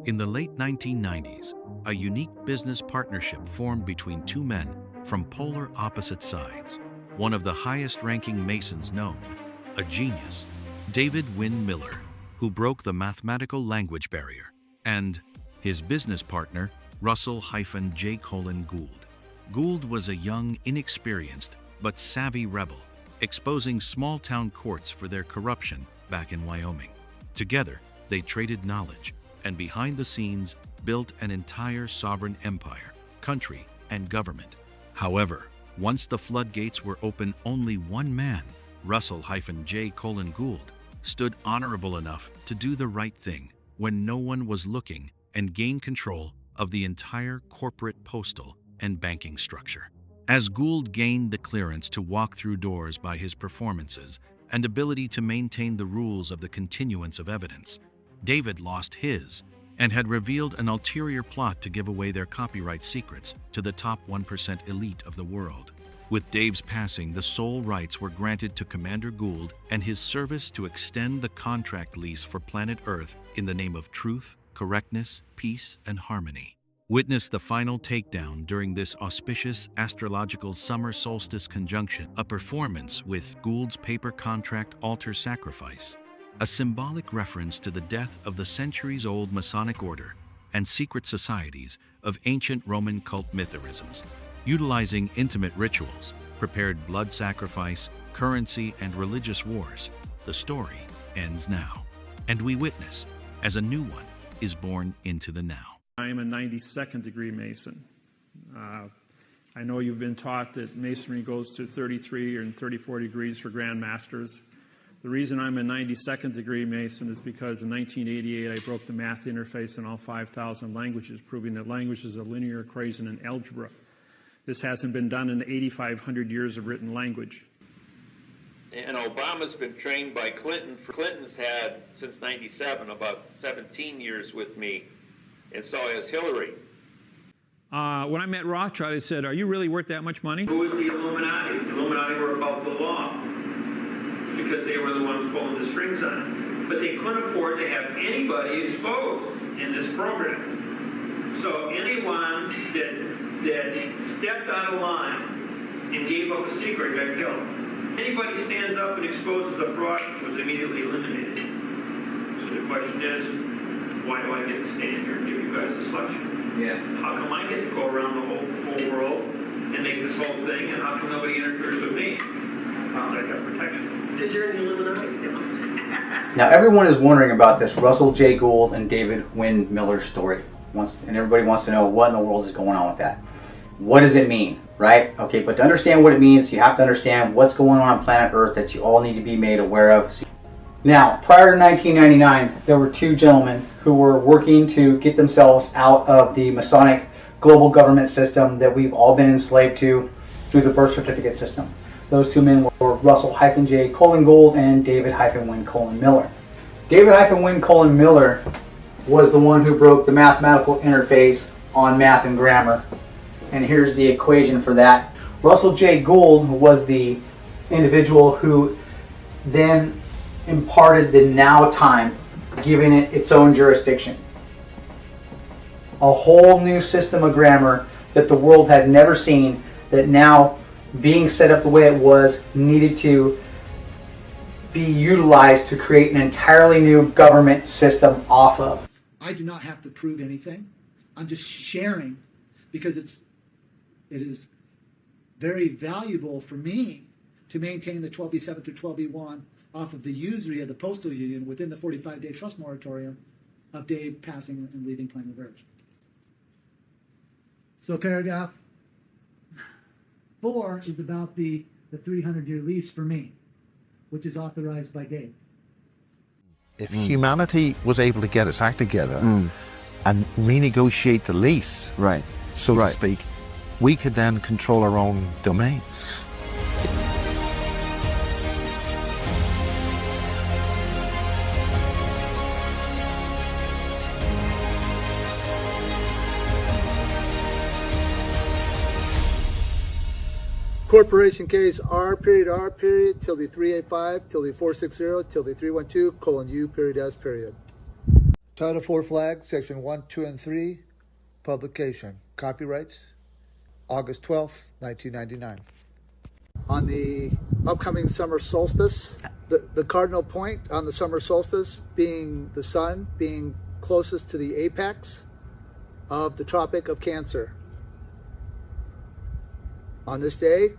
In the late 1990s, a unique business partnership formed between two men from polar opposite sides. One of the highest-ranking Masons known, a genius, David Wynn Miller, who broke the mathematical language barrier, and his business partner, Russell-J. Gould. Gould was a young, inexperienced, but savvy rebel, exposing small-town courts for their corruption back in Wyoming. Together, they traded knowledge, and behind the scenes, built an entire sovereign empire, country, and government. However, once the floodgates were open, only one man, Russell-J. Gould, stood honorable enough to do the right thing when no one was looking and gain control of the entire corporate postal and banking structure. As Gould gained the clearance to walk through doors by his performances and ability to maintain the rules of the continuance of evidence, David lost his and had revealed an ulterior plot to give away their copyright secrets to the top 1% elite of the world. With Dave's passing, the sole rights were granted to Commander Gould and his service to extend the contract lease for planet Earth in the name of truth, correctness, peace, and harmony. Witness the final takedown during this auspicious astrological summer solstice conjunction, a performance with Gould's paper contract altar sacrifice, a symbolic reference to the death of the centuries-old Masonic order and secret societies of ancient Roman cult mythicisms. Utilizing intimate rituals, prepared blood sacrifice, currency, and religious wars, the story ends now, and we witness as a new one is born into the now. I am a 92nd degree Mason. I know you've been taught that Masonry goes to 33 and 34 degrees for Grand Masters. The reason I'm a 92nd degree Mason is because in 1988 I broke the math interface in all 5,000 languages, proving that language is a linear equation in algebra. This hasn't been done in 8,500 years of written language. And Obama's been trained by Clinton. Clinton's had, since 97, about 17 years with me, and so has Hillary. When I met Rothschild, I said, "Are you really worth that much money?" Who was the Illuminati? The Illuminati were above the law because they were the ones pulling the strings on it. But they couldn't afford to have anybody exposed in this program. So anyone that stepped out of line and gave up a secret got killed. Anybody stands up and exposes a fraud was immediately eliminated. So the question is, why do I get to stand here and give you guys this lecture? Yeah. How come I get to go around the whole world and make this whole thing, and how come nobody interferes with me? I got protection. Because you're in the Illuminati. Now everyone is wondering about this Russell J. Gould and David Wynn Miller story. And everybody wants to know what in the world is going on with that. What does it mean, right? Okay, but to understand what it means, you have to understand what's going on planet Earth that you all need to be made aware of. Now, prior to 1999, there were two gentlemen who were working to get themselves out of the Masonic global government system that we've all been enslaved to through the birth certificate system. Those two men were Russell-J. Gould and David-Wynn Miller. David-Wynn Miller was the one who broke the mathematical interface on math and grammar. And here's the equation for that. Russell J. Gould was the individual who then imparted the now time, giving it its own jurisdiction. A whole new system of grammar that the world had never seen, that now being set up the way it was needed to be utilized to create an entirely new government system off of. I do not have to prove anything. I'm just sharing because it is very valuable for me to maintain the 12B7 through 12B1 off of the usury of the postal union within the 45-day trust moratorium of Dave passing and leaving planet Earth. So paragraph 4 is about the 300-year lease for me, which is authorized by Dave. If humanity was able to get its act together and renegotiate the lease, so to speak, we could then control our own domain. Corporation case R period tilde 385 tilde 460 tilde 312 : U period S period. Title IV Flag, Section 1, 2, and 3, publication. Copyrights, August 12th, 1999. On the upcoming summer solstice, the cardinal point on the summer solstice being the sun being closest to the apex of the Tropic of Cancer. On this day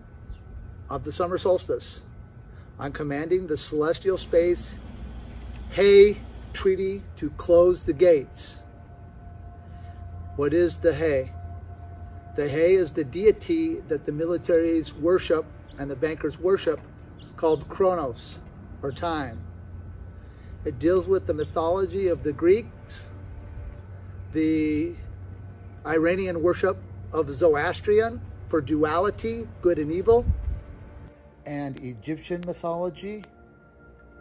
of the summer solstice, I'm commanding the celestial space Hay Treaty to close the gates. What is the Hay? The Hay is the deity that the militaries worship and the bankers worship, called Chronos, or time. It deals with the mythology of the Greeks, the Iranian worship of Zoroastrian for duality, good and evil, and Egyptian mythology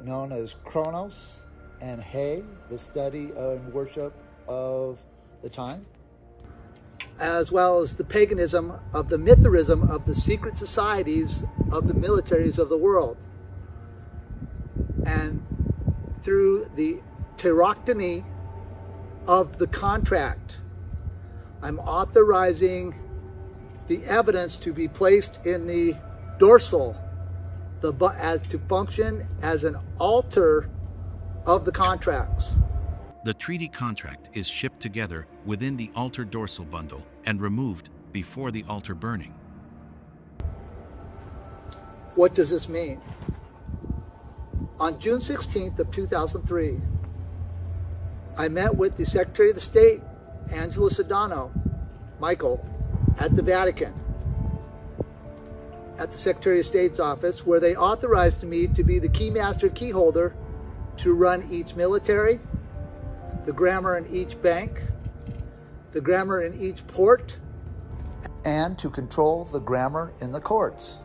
known as Chronos, and Hay, the study and worship of the time, as well as the paganism of the Mithraism of the secret societies of the militaries of the world. And through the teroctony of the contract, I'm authorizing the evidence to be placed in the dorsal as to function as an altar of the contracts. The treaty contract is shipped together within the altar dorsal bundle and removed before the altar burning. What does this mean? On June 16th of 2003, I met with the Secretary of the State, Angelo Sedano, Michael, at the Vatican, at the Secretary of State's office, where they authorized me to be the keymaster key holder to run each military, the grammar in each bank, the grammar in each port, and to control the grammar in the courts.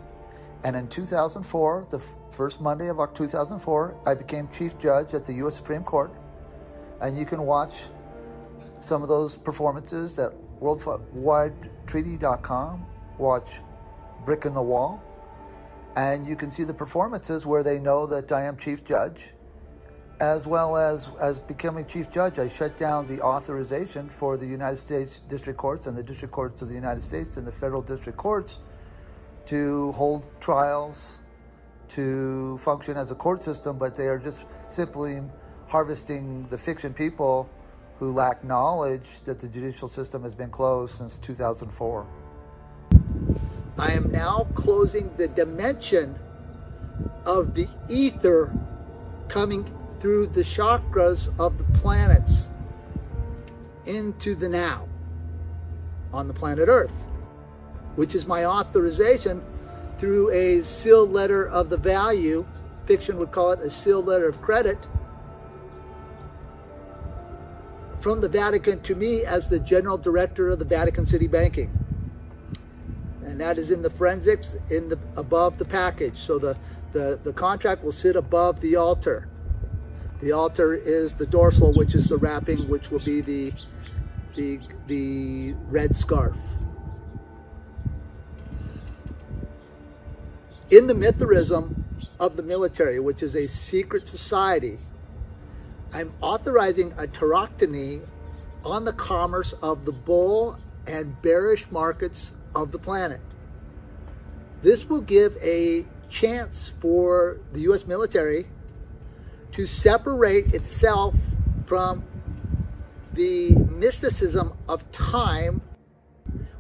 And in 2004, the first Monday of 2004, I became Chief Judge at the U.S. Supreme Court. And you can watch some of those performances at worldwidetreaty.com. Watch Brick in the Wall. And you can see the performances where they know that I am Chief Judge. As well as becoming Chief Judge, I shut down the authorization for the United States District Courts and the District Courts of the United States and the Federal District Courts to hold trials, to function as a court system, but they are just simply harvesting the fiction people who lack knowledge that the judicial system has been closed since 2004. I am now closing the dimension of the ether coming through the chakras of the planets into the now on the planet Earth, which is my authorization through a sealed letter of the value. Fiction would call it a sealed letter of credit from the Vatican to me as the General Director of the Vatican City Banking. And that is in the forensics above the package. So the contract will sit above the altar. The altar is the dorsal, which is the wrapping, which will be the red scarf. In the Mithraism of the military, which is a secret society, I'm authorizing a teroctony on the commerce of the bull and bearish markets of the planet. This will give a chance for the U.S. military to separate itself from the mysticism of time,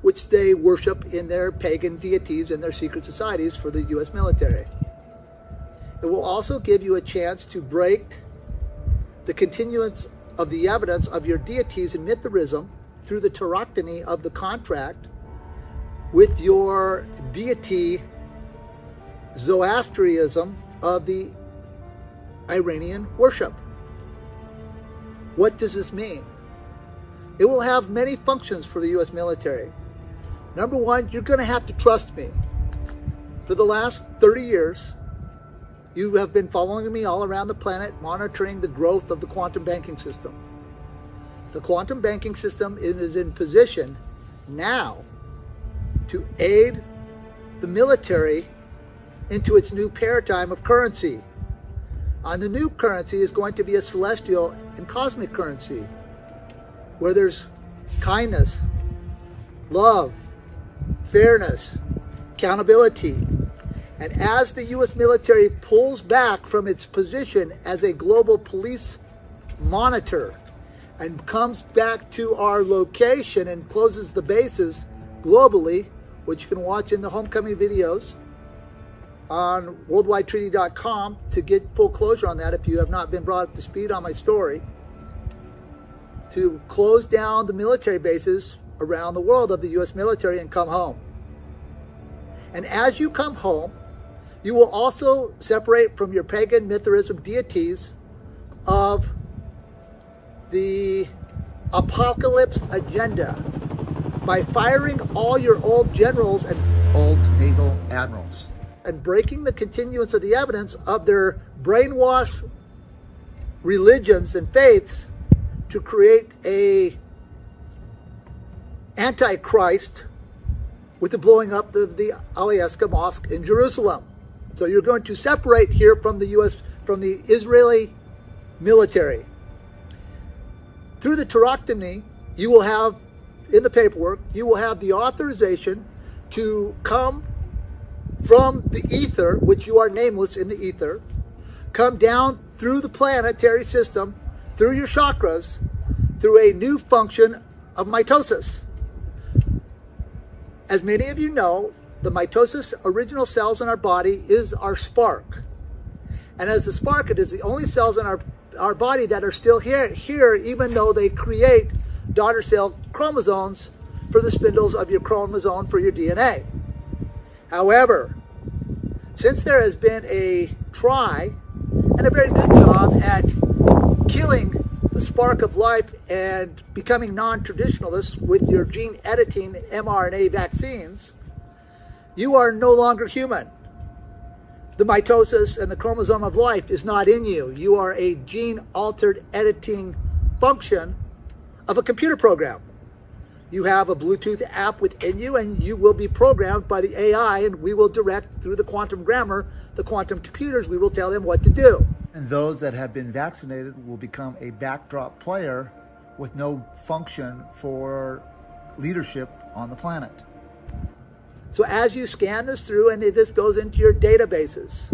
which they worship in their pagan deities and their secret societies for the U.S. military. It will also give you a chance to break the continuance of the evidence of your deities in Mithraism through the teroctony of the contract with your deity Zoroastrianism of the Iranian worship. What does this mean? It will have many functions for the U.S. military. Number one, you're going to have to trust me. For the last 30 years, you have been following me all around the planet, monitoring the growth of the quantum banking system. The quantum banking system is in position now to aid the military into its new paradigm of currency. And the new currency is going to be a celestial and cosmic currency, where there's kindness, love, fairness, accountability. And as the U.S. military pulls back from its position as a global police monitor and comes back to our location and closes the bases globally, which you can watch in the homecoming videos on worldwidetreaty.com to get full closure on that if you have not been brought up to speed on my story, to close down the military bases around the world of the U.S. military and come home. And as you come home, you will also separate from your pagan Mithraism deities of the apocalypse agenda by firing all your old generals and Old naval admirals. and breaking the continuance of the evidence of their brainwashed religions and faiths to create a antichrist with the blowing up of the Al-Aqsa Mosque in Jerusalem. So you're going to separate here from the U.S., from the Israeli military. Through the Tarakhtani, you will have, in the paperwork, you will have the authorization to come from the ether, which you are nameless in the ether, come down through the planetary system, through your chakras, through a new function of mitosis. As many of you know, the mitosis original cells in our body is our spark. And as the spark, it is the only cells in our body that are still here, even though they create daughter cell chromosomes for the spindles of your chromosome for your DNA. However, since there has been a try and a very good job at killing the spark of life and becoming non-traditionalists with your gene editing mRNA vaccines, you are no longer human. The mitosis and the chromosome of life is not in you. You are a gene-altered editing function of a computer program. You have a Bluetooth app within you, and you will be programmed by the AI, and we will direct through the quantum grammar, the quantum computers, we will tell them what to do. And those that have been vaccinated will become a backdrop player with no function for leadership on the planet. So as you scan this through and this goes into your databases,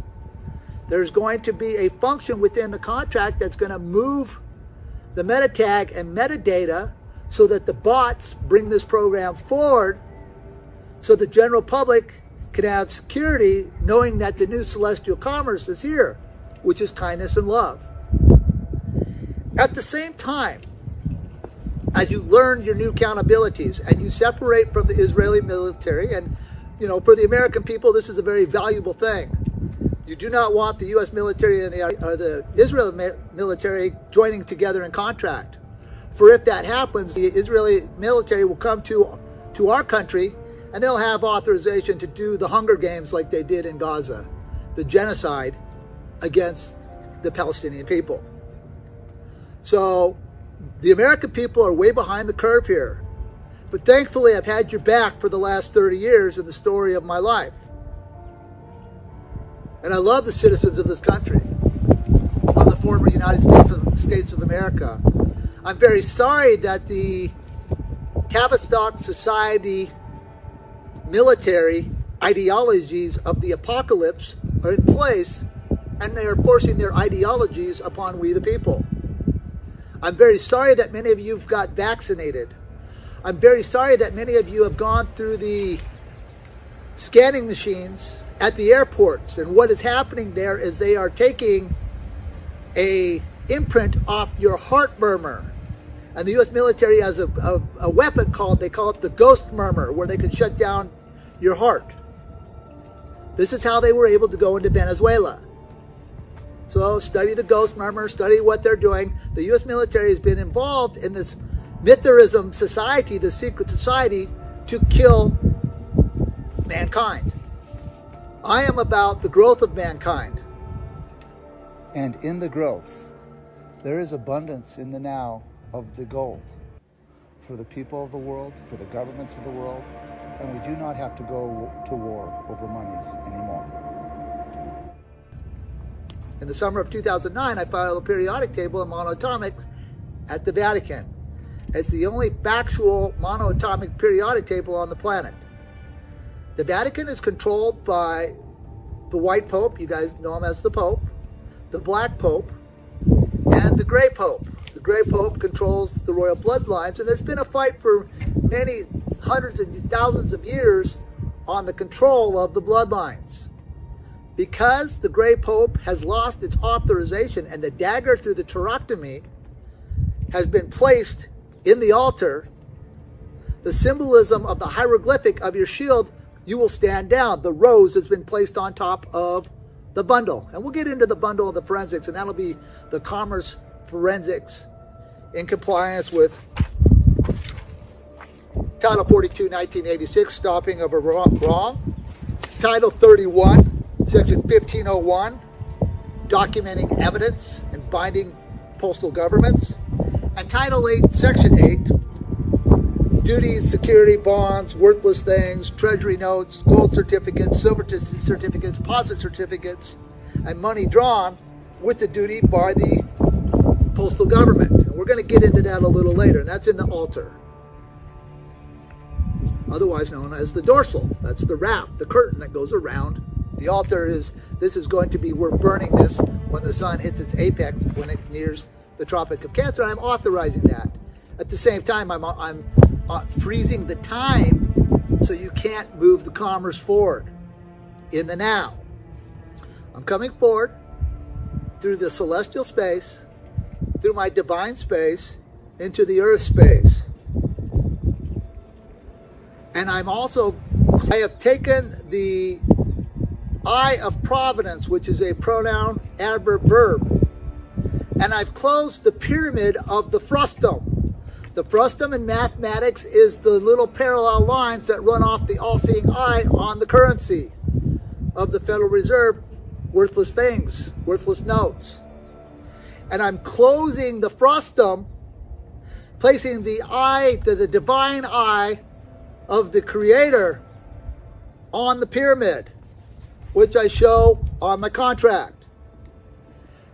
there's going to be a function within the contract that's going to move the meta tag and metadata so that the bots bring this program forward so the general public can have security knowing that the new celestial commerce is here, which is kindness and love. At the same time, as you learn your new accountabilities and you separate from the Israeli military, and you know, for the American people, this is a very valuable thing. You do not want the U.S. military and the Israeli military joining together in contract. For if that happens, the Israeli military will come to our country and they'll have authorization to do the Hunger Games like they did in Gaza, the genocide against the Palestinian people. So the American people are way behind the curve here. But thankfully, I've had your back for the last 30 years in the story of my life. And I love the citizens of this country, of the former United States of America. I'm very sorry that the Tavistock Society military ideologies of the apocalypse are in place, and they are forcing their ideologies upon we the people. I'm very sorry that many of you have got vaccinated. I'm very sorry that many of you have gone through the scanning machines at the airports, and what is happening there is they are taking a imprint off your heart murmur. And the U.S. military has a weapon they call it the ghost murmur, where they can shut down your heart. This is how they were able to go into Venezuela. So study the ghost murmur, study what they're doing. The U.S. military has been involved in this Mithraism society, the secret society, to kill mankind. I am about the growth of mankind. And in the growth, there is abundance in the now of the gold for the people of the world, for the governments of the world, and we do not have to go to war over monies anymore. In the summer of 2009, I filed a periodic table on monoatomics at the Vatican. It's the only factual monoatomic periodic table on the planet. The Vatican is controlled by the white Pope, you guys know him as the Pope, the black Pope, and the gray Pope. The gray Pope controls the royal bloodlines, and there's been a fight for many hundreds and thousands of years on the control of the bloodlines. Because the gray Pope has lost its authorization and the dagger through the tauroctomy has been placed in the altar, the symbolism of the hieroglyphic of your shield, you will stand down. The rose has been placed on top of the bundle. And we'll get into the bundle of the forensics, and that'll be the commerce forensics in compliance with Title 42, 1986, stopping of a wrong. Title 31, Section 1501, documenting evidence and binding postal governments. And Title 8, Section 8, duties, security, bonds, worthless things, treasury notes, gold certificates, silver certificates, deposit certificates, and money drawn with the duty by the postal government. And we're going to get into that a little later, and that's in the altar, otherwise known as the dorsal. That's the wrap, the curtain that goes around the altar. This is going to be, we're burning this when the sun hits its apex, when it nears the Tropic of Cancer. I'm authorizing that. At the same time, I'm freezing the time so you can't move the commerce forward in the now. I'm coming forward through the celestial space, through my divine space, into the earth space. And I have taken the eye of providence, which is a pronoun adverb verb, and I've closed the pyramid of the frustum. The frustum in mathematics is the little parallel lines that run off the all-seeing eye on the currency of the Federal Reserve, worthless things, worthless notes. And I'm closing the frustum, placing the eye, the divine eye of the Creator on the pyramid, which I show on my contract.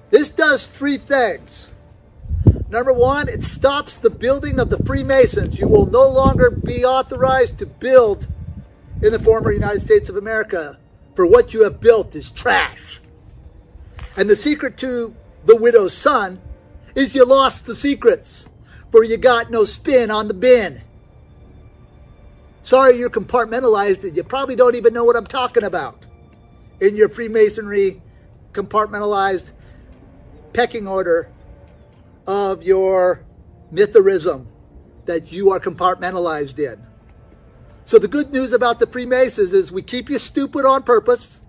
This does three things. Number one, it stops the building of the Freemasons. You will no longer be authorized to build in the former United States of America, for what you have built is trash. And the secret to the widow's son is you lost the secrets, for you got no spin on the bin. Sorry, you're compartmentalized and you probably don't even know what I'm talking about in your Freemasonry compartmentalized pecking order of your mytherism that you are compartmentalized in. So the good news about the Freemasons is we keep you stupid on purpose,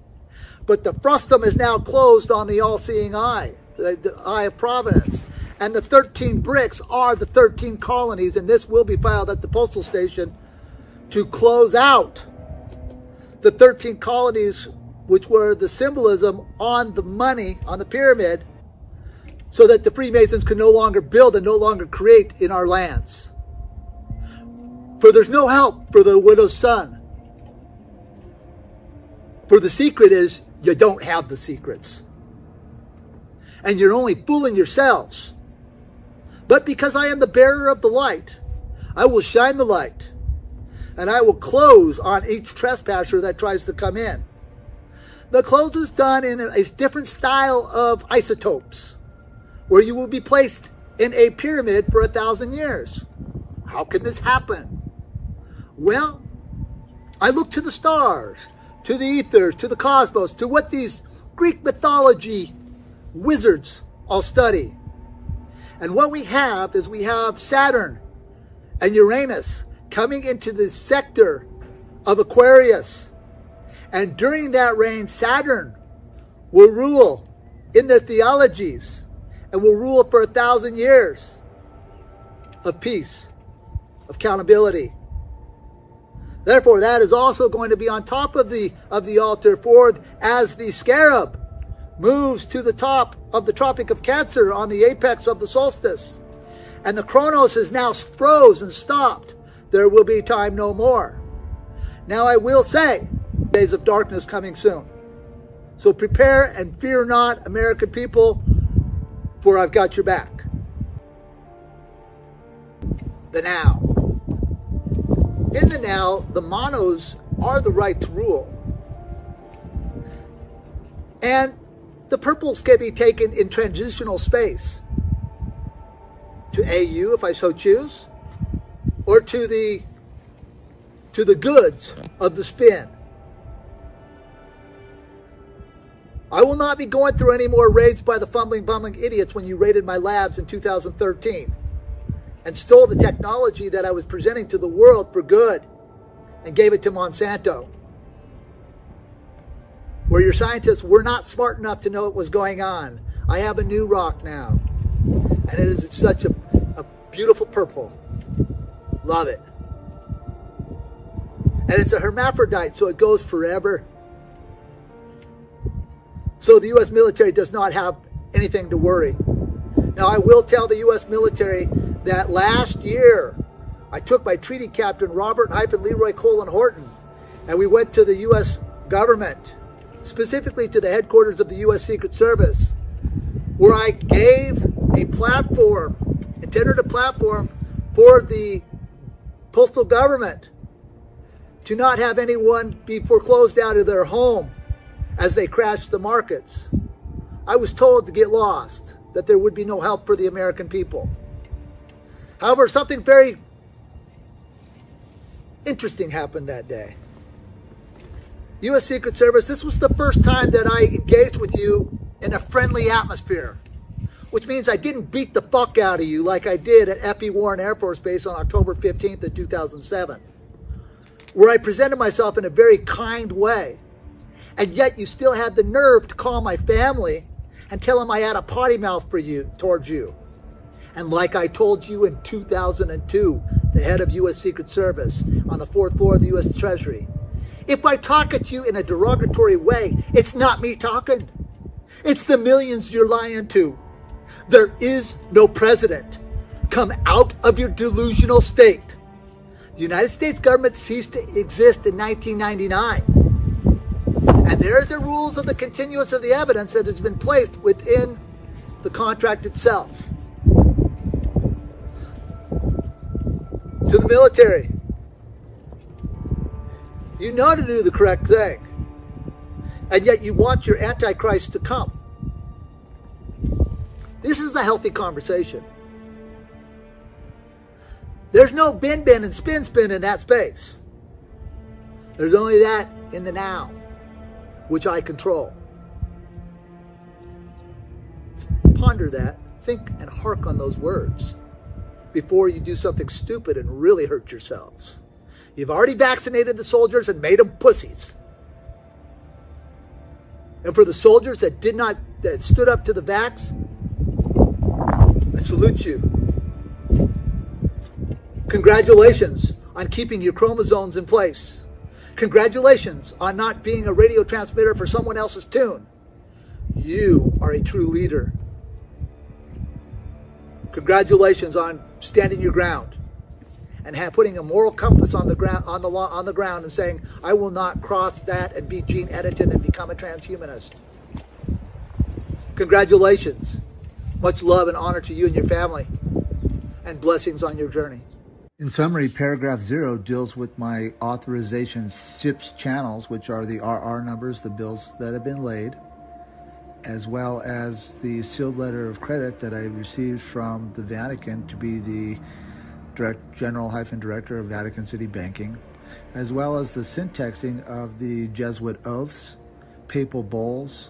but the frustum is now closed on the all-seeing eye, the eye of providence. And the 13 bricks are the 13 colonies, and this will be filed at the postal station to close out the 13 colonies, which were the symbolism on the money, on the pyramid, so that the Freemasons can no longer build and no longer create in our lands. For there's no help for the widow's son. For the secret is you don't have the secrets. And you're only fooling yourselves. But because I am the bearer of the light, I will shine the light. And I will close on each trespasser that tries to come in. The close is done in a different style of isotopes, where you will be placed in a pyramid for 1,000 years. How can this happen? Well, I look to the stars, to the ethers, to the cosmos, to what these Greek mythology wizards all study. And what we have is we have Saturn and Uranus coming into the sector of Aquarius. And during that reign, Saturn will rule in the theologies and will rule for 1,000 years of peace, of accountability. Therefore, that is also going to be on top of the altar for as the scarab moves to the top of the Tropic of Cancer on the apex of the solstice. And the chronos is now froze and stopped. There will be time no more. Now I will say, days of darkness coming soon. So prepare and fear not, American people, for I've got your back. The now. In the now, the monos are the right to rule. And the purples can be taken in transitional space to AU, if I so choose, or to the goods of the spin. I will not be going through any more raids by the fumbling, bumbling idiots when you raided my labs in 2013 and stole the technology that I was presenting to the world for good and gave it to Monsanto, where your scientists were not smart enough to know what was going on. I have a new rock now, and it is such a beautiful purple. Love it. And it's a hermaphrodite, so it goes forever. So the U.S. military does not have anything to worry. Now, I will tell the U.S. military that last year, I took my treaty captain, Robert Leroy Colin Horton, and we went to the U.S. government, specifically to the headquarters of the U.S. Secret Service, where I gave a platform, intended a platform for the postal government to not have anyone be foreclosed out of their home as they crashed the markets. I was told to get lost, that there would be no help for the American people. However, something very interesting happened that day. U.S. Secret Service, this was the first time that I engaged with you in a friendly atmosphere, which means I didn't beat the fuck out of you like I did at F.E. Warren Air Force Base on October 15th of 2007, where I presented myself in a very kind way. And yet you still had the nerve to call my family and tell them I had a potty mouth for you, towards you. And like I told you in 2002, the head of U.S. Secret Service on the 4th floor of the U.S. Treasury, if I talk at you in a derogatory way, it's not me talking. It's the millions you're lying to. There is no president. Come out of your delusional state. The United States government ceased to exist in 1999. And there's the rules of the continuance of the evidence that has been placed within the contract itself. To the military, you know to do the correct thing, and yet you want your Antichrist to come. This is a healthy conversation. There's no bin and spin in that space. There's only that in the now, which I control. Ponder that, think and hark on those words before you do something stupid and really hurt yourselves. You've already vaccinated the soldiers and made them pussies. And for the soldiers that stood up to the vax, I salute you. Congratulations on keeping your chromosomes in place. Congratulations on not being a radio transmitter for someone else's tune. You are a true leader. Congratulations on standing your ground and putting a moral compass on the ground and saying, I will not cross that and be gene edited and become a transhumanist. Congratulations. Much love and honor to you and your family, and blessings on your journey. In summary, paragraph 0 deals with my authorization SIPS channels, which are the RR numbers, the bills that have been laid, as well as the sealed letter of credit that I received from the Vatican to be the General-Director of Vatican City Banking, as well as the syntaxing of the Jesuit oaths, papal bulls,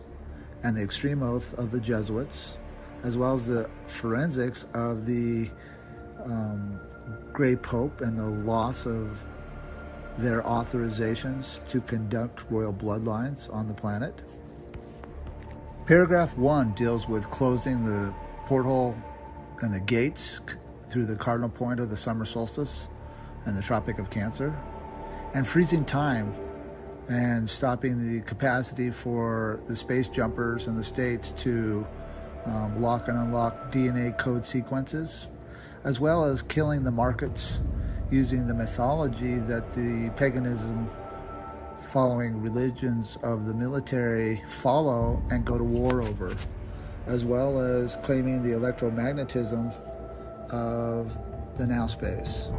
and the extreme oath of the Jesuits, as well as the forensics of the Grey Pope and the loss of their authorizations to conduct royal bloodlines on the planet. Paragraph 1 deals with closing the porthole and the gates through the cardinal point of the summer solstice and the Tropic of Cancer, and freezing time and stopping the capacity for the space jumpers in the States to lock and unlock DNA code sequences, as well as killing the markets using the mythology that the paganism following religions of the military follow and go to war over, as well as claiming the electromagnetism of the now space.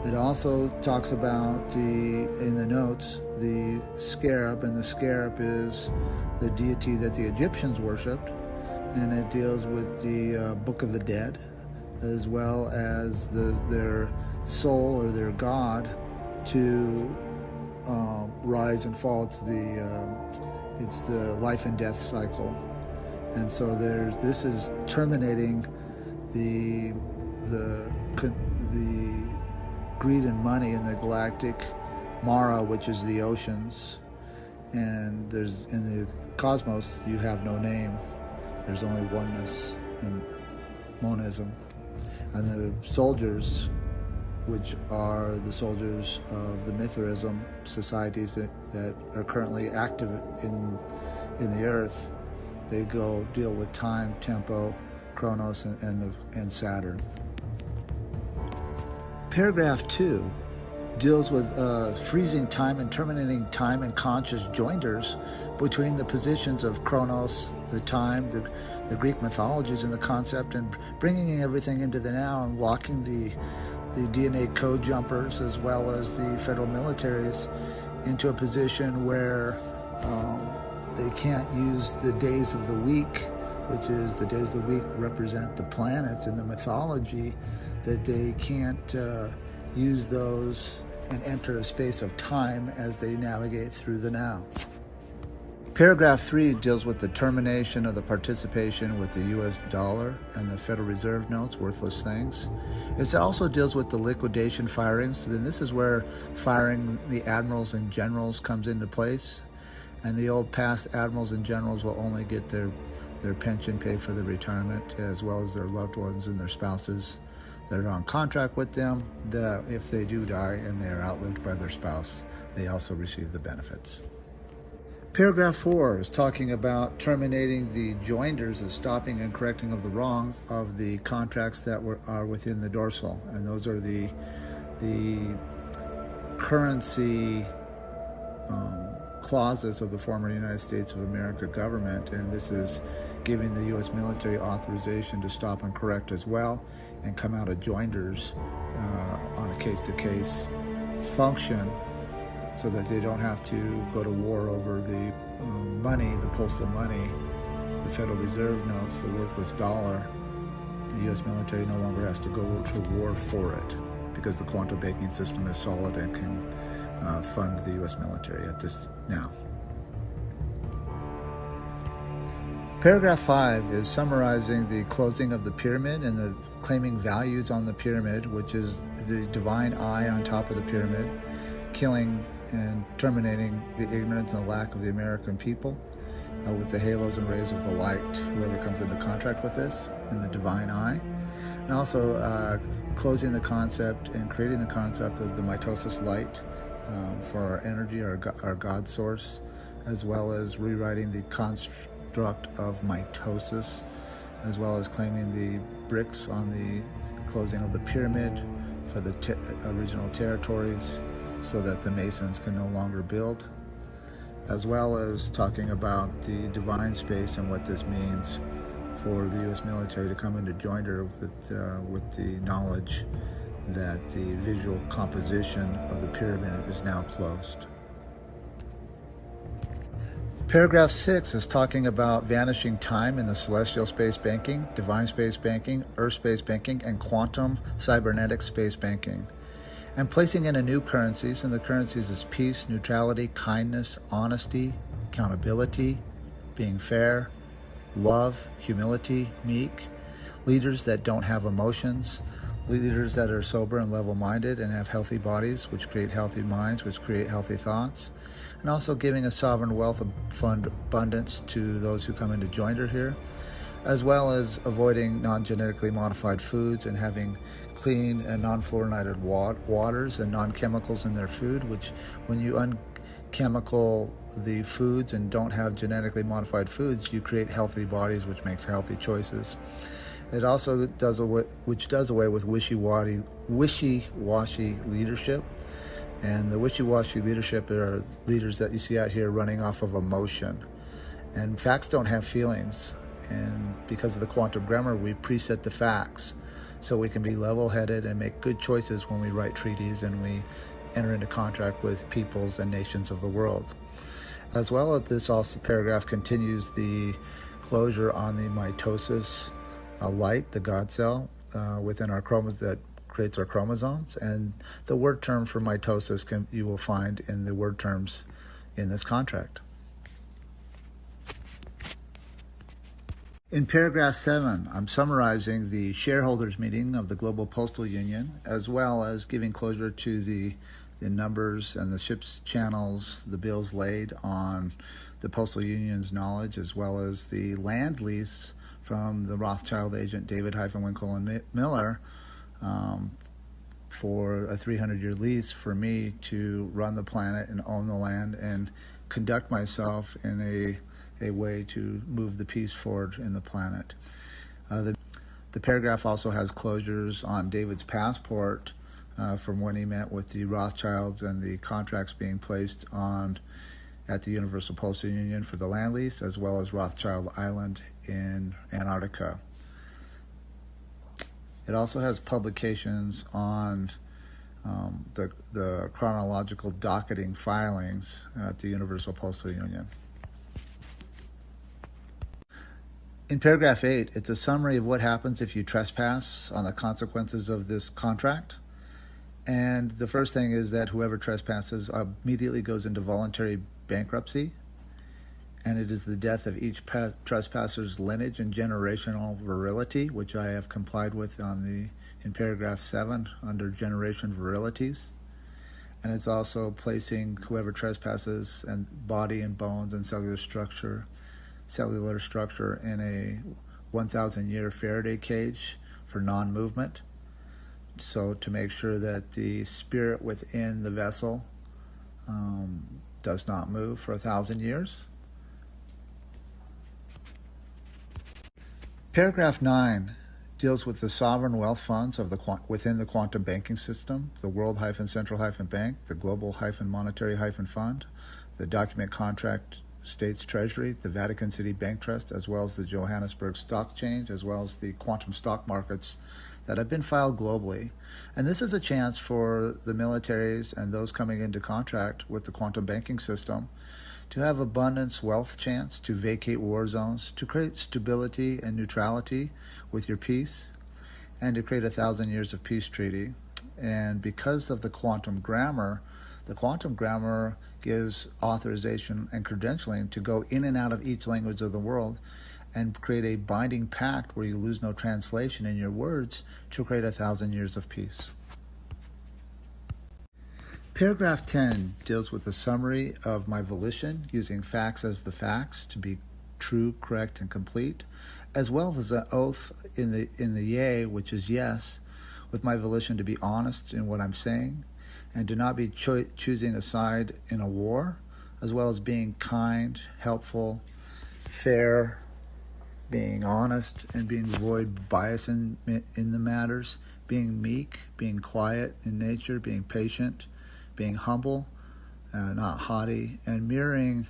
It also talks about in the notes, the scarab, and the scarab is the deity that the Egyptians worshipped, and it deals with the Book of the Dead, as well as their soul or their god to rise and fall. It's the life and death cycle, and so this is terminating the greed and money in the galactic Mara, which is the oceans. And there's in the cosmos, you have no name. There's only oneness and monism. And the soldiers, which are the soldiers of the Mithraism societies that are currently active in the earth, they go deal with time, tempo, Chronos, and Saturn. Paragraph 2 deals with freezing time and terminating time and conscious joinders between the positions of Chronos, the time, the Greek mythologies and the concept, and bringing everything into the now and locking the DNA code jumpers as well as the federal militaries into a position where they can't use the days of the week, which is the days of the week represent the planets in the mythology, that they can't use those and enter a space of time as they navigate through the now. Paragraph 3 deals with the termination of the participation with the US dollar and the Federal Reserve notes, worthless things. It also deals with the liquidation firings. Then this is where firing the admirals and generals comes into place. And the old past admirals and generals will only get their pension paid for their retirement, as well as their loved ones and their spouses that are on contract with them, that if they do die and they are outlived by their spouse, they also receive the benefits. Paragraph 4 is talking about terminating the joinders, the stopping and correcting of the wrong of the contracts that are within the dorsal, and those are the currency clauses of the former United States of America government, and this is giving the U.S. military authorization to stop and correct as well and come out of joinders on a case-to-case function, so that they don't have to go to war over the money, the postal money, the Federal Reserve notes, the worthless dollar. The U.S. military no longer has to go to war for it because the quantum banking system is solid and can fund the U.S. military at this now. Paragraph 5 is summarizing the closing of the pyramid and the claiming values on the pyramid, which is the divine eye on top of the pyramid, killing and terminating the ignorance and the lack of the American people with the halos and rays of the light, whoever comes into contact with this, in the divine eye. And also closing the concept and creating the concept of the mitosis light for our energy, our God source, as well as rewriting the construct of mitosis, as well as claiming the bricks on the closing of the pyramid for the original territories, so that the Masons can no longer build, as well as talking about the divine space and what this means for the U.S. military to come into joinder with the knowledge that the visual composition of the pyramid is now closed. Paragraph 6 is talking about vanishing time in the celestial space banking, divine space banking, earth space banking, and quantum cybernetic space banking, and placing in a new currencies, and the currencies is peace, neutrality, kindness, honesty, accountability, being fair, love, humility, meek, leaders that don't have emotions, leaders that are sober and level-minded and have healthy bodies, which create healthy minds, which create healthy thoughts, and also giving a sovereign wealth of fund abundance to those who come into joinder here, as well as avoiding non-genetically modified foods and having clean and non-fluorinated waters and non-chemicals in their food, which when you unchemical the foods and don't have genetically modified foods, you create healthy bodies, which makes healthy choices. It also does away with wishy-washy leadership, And the wishy-washy leadership are leaders that you see out here running off of emotion. And facts don't have feelings. And because of the quantum grammar, we preset the facts so we can be level-headed and make good choices when we write treaties and we enter into contract with peoples and nations of the world. As well as this also paragraph continues the closure on the mitosis light, the God cell, within our chromosomes that creates our chromosomes. And the word term for mitosis you will find in the word terms in this contract. In paragraph 7, I'm summarizing the shareholders meeting of the Global Postal Union, as well as giving closure to the numbers and the ship's channels, the bills laid on the Postal Union's knowledge, as well as the land lease from the Rothschild agent David Winkle and Miller for a 300-year lease for me to run the planet and own the land and conduct myself in a way to move the peace forward in the planet. The paragraph also has closures on David's passport from when he met with the Rothschilds and the contracts being placed on at the Universal Postal Union for the land lease, as well as Rothschild Island in Antarctica. It also has publications on the chronological docketing filings at the Universal Postal Union. In paragraph 8, it's a summary of what happens if you trespass on the consequences of this contract. And the first thing is that whoever trespasses immediately goes into voluntary bankruptcy, and it is the death of each trespasser's lineage and generational virility, which I have complied with in paragraph 7 under generation virilities. And it's also placing whoever trespasses and body and bones and cellular structure in a 1,000-year Faraday cage for non-movement. So to make sure that the spirit within the vessel does not move for 1,000 years. Paragraph 9 deals with the sovereign wealth funds of within the quantum banking system, the World-Central-Bank, the Global-Monetary Fund, the document contract States Treasury, the Vatican City Bank Trust, as well as the Johannesburg Stock Exchange, as well as the quantum stock markets that have been filed globally. And this is a chance for the militaries and those coming into contract with the quantum banking system to have abundance wealth chance to vacate war zones, to create stability and neutrality with your peace, and to create 1,000 years of peace treaty. And because of the quantum grammar gives authorization and credentialing to go in and out of each language of the world and create a binding pact where you lose no translation in your words to create 1,000 years of peace. Paragraph 10 deals with the summary of my volition, using facts as the facts to be true, correct, and complete, as well as an oath in the yea, which is yes, with my volition to be honest in what I'm saying, and to not be choosing a side in a war, as well as being kind, helpful, fair, being honest, and being void bias in the matters, being meek, being quiet in nature, being patient, being humble, not haughty, and mirroring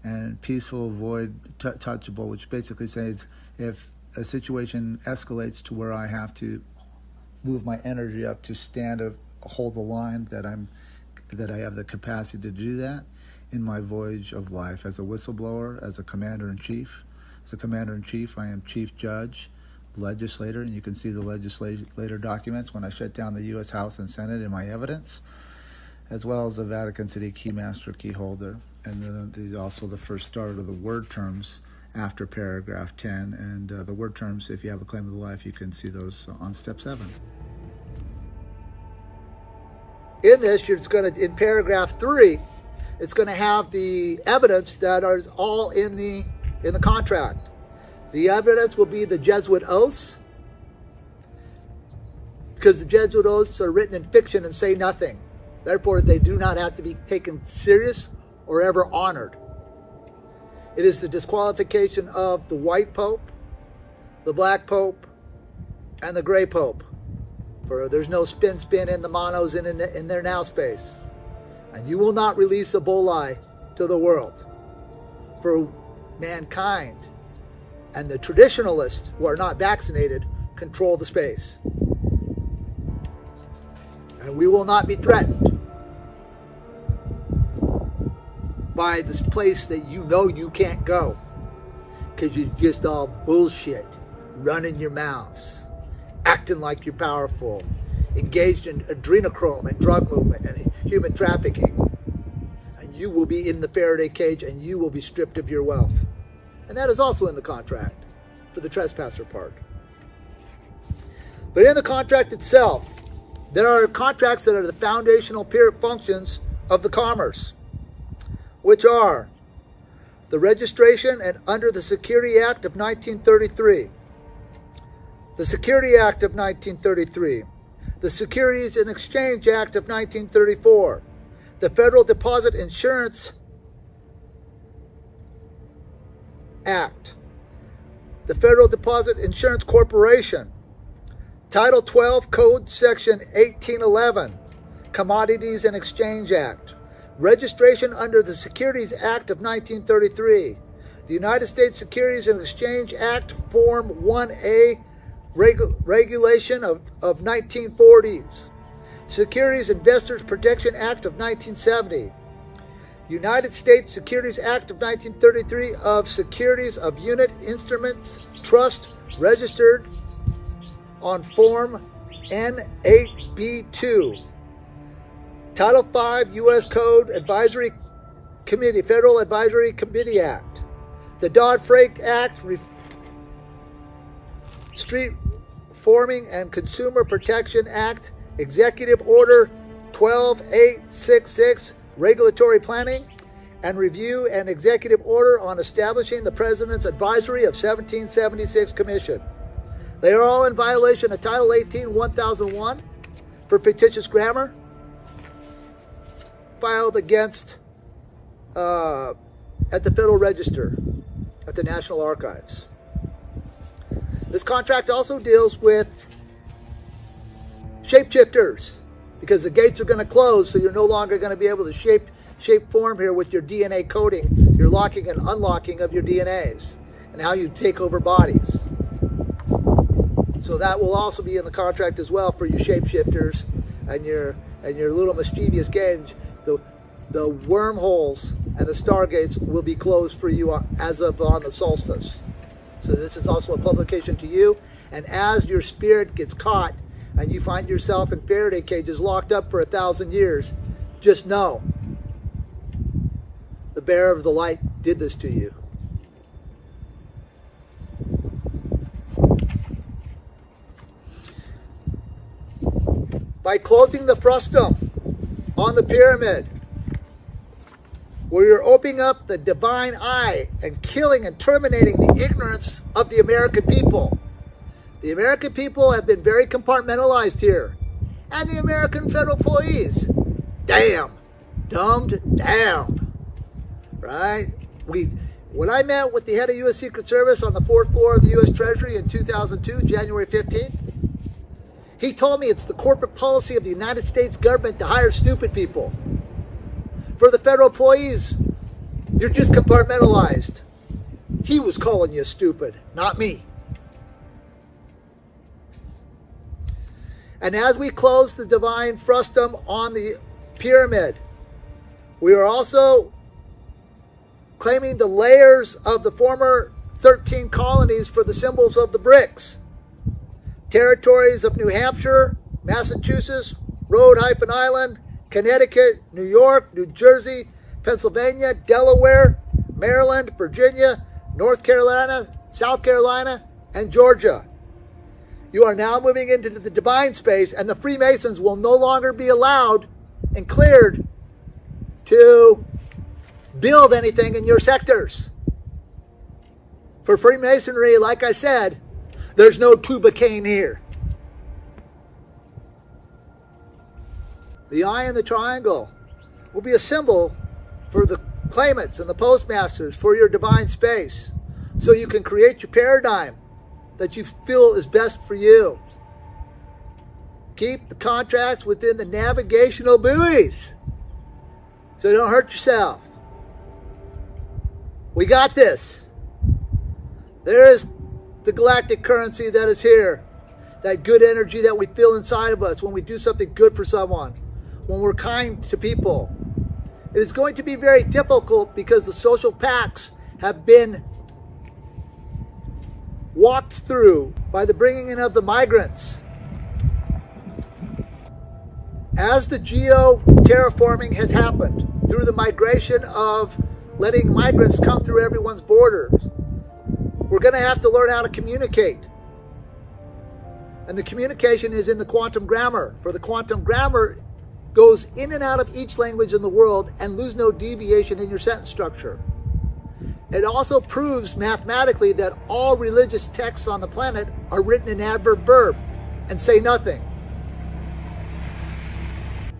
and peaceful, void, touchable, which basically says if a situation escalates to where I have to move my energy up to hold the line, that I have the capacity to do that in my voyage of life as a whistleblower, as a commander-in-chief. As a commander-in-chief, I am chief judge, legislator, and you can see the legislator documents when I shut down the U.S. House and Senate in my evidence, as well as a Vatican City keymaster, key holder. And then also the first start of the word terms after paragraph 10. And the word terms, if you have a claim of the life, you can see those on step 7. In this, in paragraph 3, it's going to have the evidence that is all in the contract. The evidence will be the Jesuit oaths, because the Jesuit oaths are written in fiction and say nothing. Therefore, they do not have to be taken serious or ever honored. It is the disqualification of the white pope, the black pope, and the gray pope. For there's no spin in the monos and in their now space. and you will not release Ebola to the world. For mankind and the traditionalists who are not vaccinated control the space. And we will not be threatened by this place that you know you can't go because you're just all bullshit, running your mouths, acting like you're powerful, engaged in adrenochrome and drug movement and human trafficking. And you will be in the Faraday cage and you will be stripped of your wealth. And that is also in the contract for the trespasser part. But in the contract itself, there are contracts that are the foundational functions of the commerce, which are the registration and under the Security Act of 1933, the Security Act of 1933, the Securities and Exchange Act of 1934, the Federal Deposit Insurance Act, the Federal Deposit Insurance Corporation, Title 12 Code Section 1811, Commodities and Exchange Act, registration under the Securities Act of 1933, the United States Securities and Exchange Act Form 1A regulation of 1940s, Securities Investors Protection Act of 1970, United States Securities Act of 1933 of Securities of Unit Instruments Trust registered on Form N8B2, Title 5 U.S. Code Advisory Committee, Federal Advisory Committee Act, the Dodd-Frank Act, Street Forming and Consumer Protection Act, Executive Order 12866, Regulatory Planning and Review, and Executive Order on establishing the President's Advisory of 1776 Commission. They are all in violation of Title 18, 1001 for fictitious grammar, filed against at the Federal Register, at the National Archives. This contract also deals with shapeshifters, because the gates are going to close, so you're no longer going to be able to shape form here with your DNA coding, your locking and unlocking of your DNAs, and how you take over bodies. So that will also be in the contract as well for your shapeshifters and your little mischievous games. The wormholes and the stargates will be closed for you as of on the solstice. So this is also a publication to you. And as your spirit gets caught and you find yourself in Faraday cages locked up for 1,000 years, just know the bearer of the light did this to you. By closing the frustum on the pyramid, where you're opening up the divine eye and killing and terminating the ignorance of the American people. The American people have been very compartmentalized here. And the American federal employees, damn, dumbed down, right? When I met with the head of U.S. Secret Service on the 4th floor of the U.S. Treasury in 2002, January 15th, he told me it's the corporate policy of the United States government to hire stupid people. For the federal employees, you're just compartmentalized. He was calling you stupid, not me. And as we close the divine frustum on the pyramid, we are also claiming the layers of the former 13 colonies for the symbols of the BRICS. Territories of New Hampshire, Massachusetts, Rhode-Island, Connecticut, New York, New Jersey, Pennsylvania, Delaware, Maryland, Virginia, North Carolina, South Carolina, and Georgia. You are now moving into the divine space, and the Freemasons will no longer be allowed and cleared to build anything in your sectors. For Freemasonry, like I said, there's no tuba-cane here. The eye in the triangle will be a symbol for the claimants and the postmasters for your divine space, so you can create your paradigm that you feel is best for you. Keep the contracts within the navigational buoys So don't hurt yourself. We got this. There is the galactic currency that is here. That good energy that we feel inside of us when we do something good for someone, when we're kind to people. It is going to be very difficult because the social pacts have been walked through by the bringing in of the migrants. As the geo-terraforming has happened through the migration of letting migrants come through everyone's borders, we're going to have to learn how to communicate. And the communication is in the quantum grammar. For the quantum grammar goes in and out of each language in the world and lose no deviation in your sentence structure. It also proves mathematically that all religious texts on the planet are written in adverb verb and say nothing.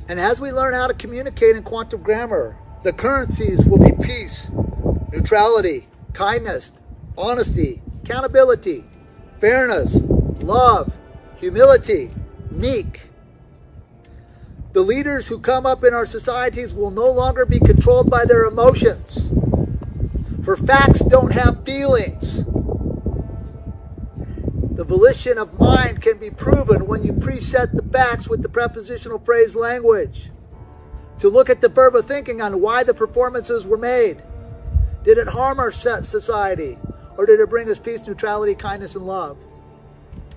And as we learn how to communicate in quantum grammar, the currencies will be peace, neutrality, kindness, honesty, accountability, fairness, love, humility, meek. The leaders who come up in our societies will no longer be controlled by their emotions. For facts don't have feelings. The volition of mind can be proven when you preset the facts with the prepositional phrase language. To look at the verb of thinking on why the performances were made. Did it harm our society? Or did it bring us peace, neutrality, kindness, and love?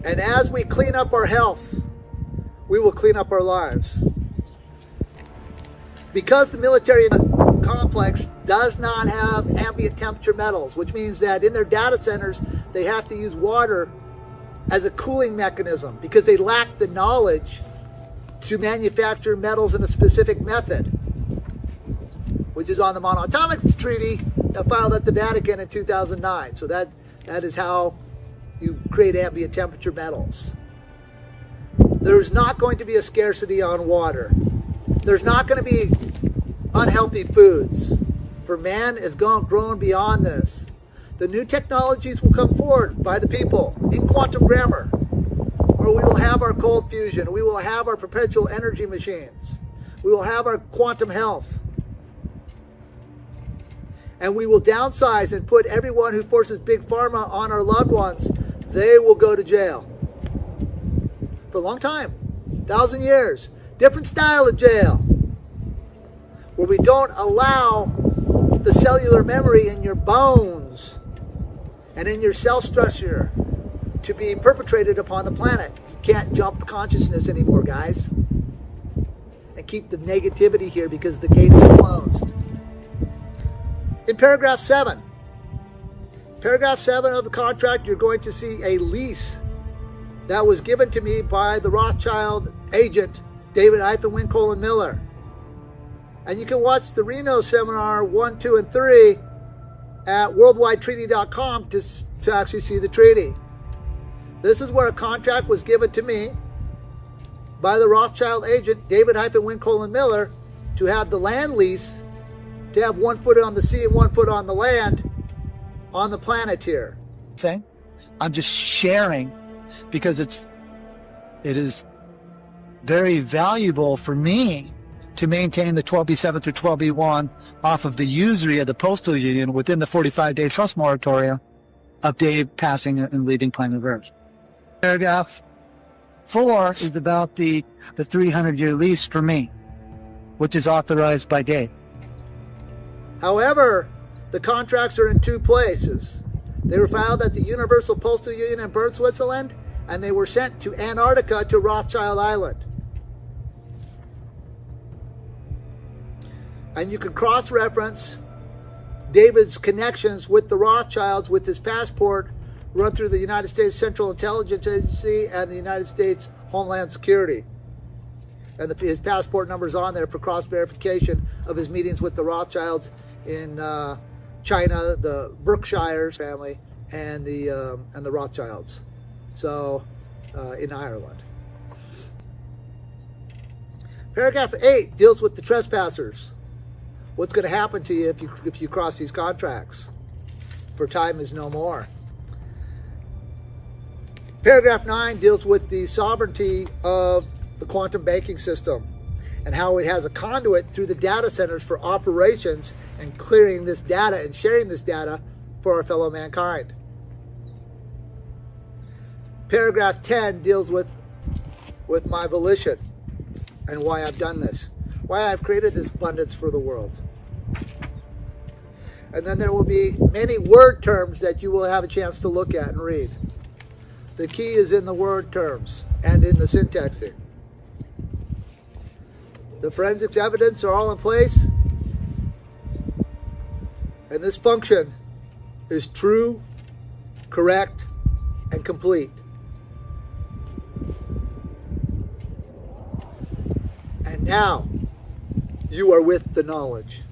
And as we clean up our health, we will clean up our lives. Because the military complex does not have ambient temperature metals, which means that in their data centers, they have to use water as a cooling mechanism because they lack the knowledge to manufacture metals in a specific method, which is on the Monatomic Treaty that filed at the Vatican in 2009. So that is how you create ambient temperature metals. There's not going to be a scarcity on water. There's not going to be unhealthy foods. For man is grown beyond this. The new technologies will come forward by the people in quantum grammar, where we will have our cold fusion, we will have our perpetual energy machines, we will have our quantum health, and we will downsize and put everyone who forces big pharma on our loved ones. They will go to jail for a long time, 1,000 years. Different style of jail, where we don't allow the cellular memory in your bones and in your cell structure to be perpetrated upon the planet. You can't jump the consciousness anymore, guys. And keep the negativity here because the gates are closed. In paragraph 7 of the contract, you're going to see a lease that was given to me by the Rothschild agent, David Wincole and Miller. And you can watch the Reno seminar 1, 2, and 3 at worldwidetreaty.com to actually see the treaty. This is where a contract was given to me by the Rothschild agent, David Wincole and Miller, to have the land lease, to have 1 foot on the sea and 1 foot on the land on the planet here. Thing. I'm just sharing because it is very valuable for me to maintain the 12B7 through 12B1 off of the usury of the Postal Union within the 45-day trust moratorium of Dave passing and leaving planet Earth. Paragraph 4 is about the 300-year lease for me, which is authorized by Dave. However, the contracts are in 2 places. They were filed at the Universal Postal Union in Bern, Switzerland, and they were sent to Antarctica to Rothschild Island. And you can cross-reference David's connections with the Rothschilds with his passport run through the United States Central Intelligence Agency and the United States Homeland Security. And his passport number's on there for cross-verification of his meetings with the Rothschilds in China, the Berkshires family, and the Rothschilds. So, in Ireland. Paragraph 8 deals with the trespassers. What's going to happen to you if you cross these contracts? For time is no more. Paragraph 9 deals with the sovereignty of the quantum banking system and how it has a conduit through the data centers for operations and clearing this data and sharing this data for our fellow mankind. Paragraph 10 deals with my volition and why I've done this, why I've created this abundance for the world. And then there will be many word terms that you will have a chance to look at and read. The key is in the word terms and in the syntaxing. The forensics evidence are all in place. And this function is true, correct, and complete. And now you are with the knowledge.